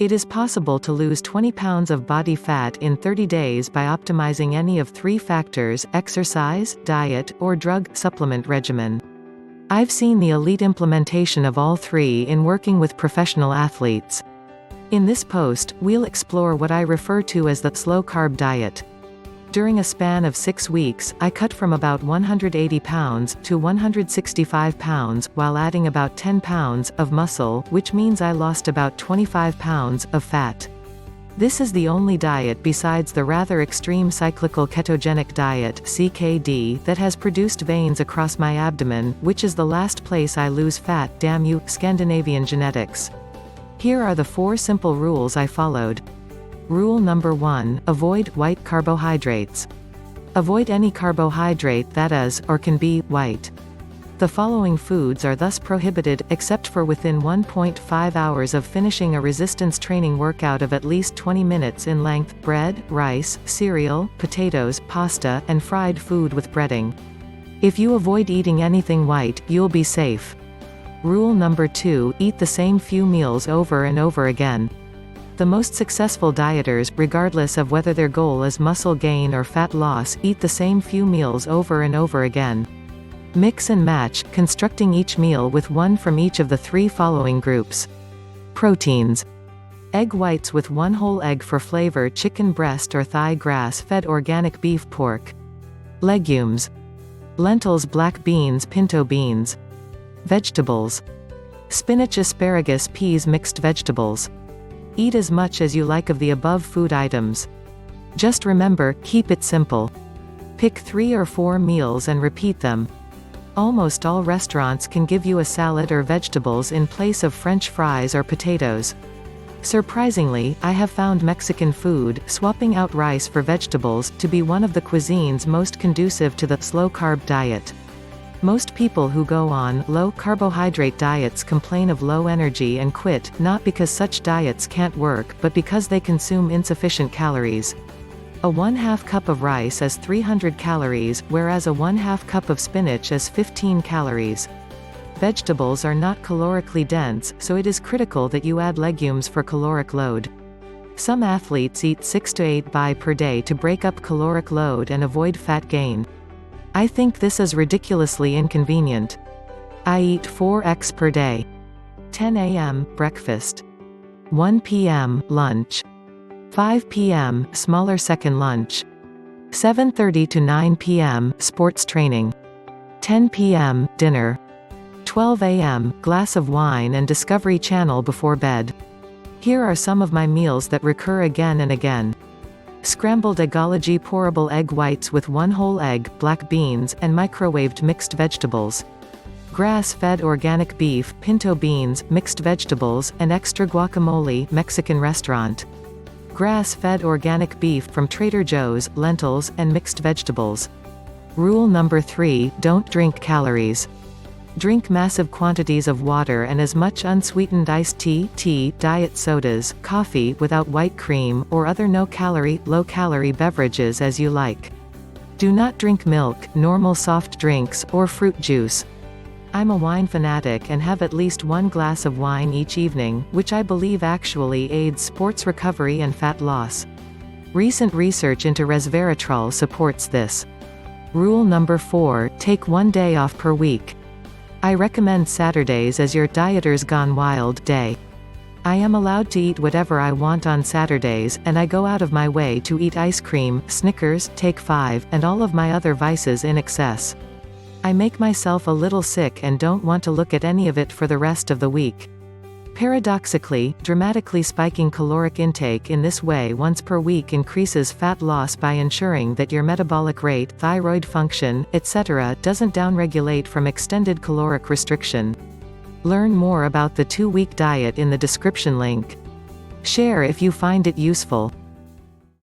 It is possible to lose 20 pounds of body fat in 30 days by optimizing any of 3 factors: exercise, diet, or drug supplement regimen. I've seen the elite implementation of all 3 in working with professional athletes. In this post, we'll explore what I refer to as the slow-carb diet. During a span of 6 weeks, I cut from about 180 pounds to 165 pounds, while adding about 10 pounds of muscle, which means I lost about 25 pounds of fat. This is the only diet besides the rather extreme Cyclical Ketogenic Diet (CKD) that has produced veins across my abdomen, which is the last place I lose fat. Damn you, Scandinavian genetics. Here are the 4 simple rules I followed. Rule number 1: avoid white carbohydrates. Avoid any carbohydrate that is, or can be, white. The following foods are thus prohibited, except for within 1.5 hours of finishing a resistance training workout of at least 20 minutes in length: bread, rice, cereal, potatoes, pasta, and fried food with breading. If you avoid eating anything white, you'll be safe. Rule number 2: eat the same few meals over and over again. The most successful dieters, regardless of whether their goal is muscle gain or fat loss, eat the same few meals over and over again. Mix and match, constructing each meal with one from each of the 3 following groups. Proteins. Egg whites with 1 whole egg for flavor: chicken breast or thigh, grass-fed organic beef, pork. Legumes. Lentils, black beans, pinto beans. Vegetables. Spinach, asparagus, peas, mixed vegetables. Eat as much as you like of the above food items. Just remember, keep it simple. Pick 3 or 4 meals and repeat them. Almost all restaurants can give you a salad or vegetables in place of French fries or potatoes. Surprisingly, I have found Mexican food, swapping out rice for vegetables, to be one of the cuisines most conducive to the slow-carb diet. Most people who go on low-carbohydrate diets complain of low energy and quit, not because such diets can't work, but because they consume insufficient calories. A 1/2 cup of rice is 300 calories, whereas a 1/2 cup of spinach is 15 calories. Vegetables are not calorically dense, so it is critical that you add legumes for caloric load. Some athletes eat 6 to 8 by per day to break up caloric load and avoid fat gain. I think this is ridiculously inconvenient. I eat 4 eggs per day. 10 a.m. breakfast. 1 p.m. lunch. 5 p.m. smaller second lunch. 7:30 to 9 p.m. sports training. 10 p.m. dinner. 12 a.m. glass of wine and Discovery Channel before bed. Here are some of my meals that recur again and again. Scrambled eggology, pourable egg whites with 1 whole egg, black beans, and microwaved mixed vegetables. Grass-fed organic beef, pinto beans, mixed vegetables, and extra guacamole, Mexican restaurant. Grass-fed organic beef from Trader Joe's, lentils, and mixed vegetables. Rule number 3: don't drink calories. Drink massive quantities of water and as much unsweetened iced tea, diet sodas, coffee without white cream, or other no-calorie, low-calorie beverages as you like. Do not drink milk, normal soft drinks, or fruit juice. I'm a wine fanatic and have at least 1 glass of wine each evening, which I believe actually aids sports recovery and fat loss. Recent research into resveratrol supports this. Rule number 4: take 1 day off per week. I recommend Saturdays as your dieter's gone wild day. I am allowed to eat whatever I want on Saturdays, and I go out of my way to eat ice cream, Snickers, Take 5, and all of my other vices in excess. I make myself a little sick and don't want to look at any of it for the rest of the week. Paradoxically, dramatically spiking caloric intake in this way once per week increases fat loss by ensuring that your metabolic rate, thyroid function, etc. doesn't downregulate from extended caloric restriction. Learn more about the 2-week diet in the description link. Share if you find it useful.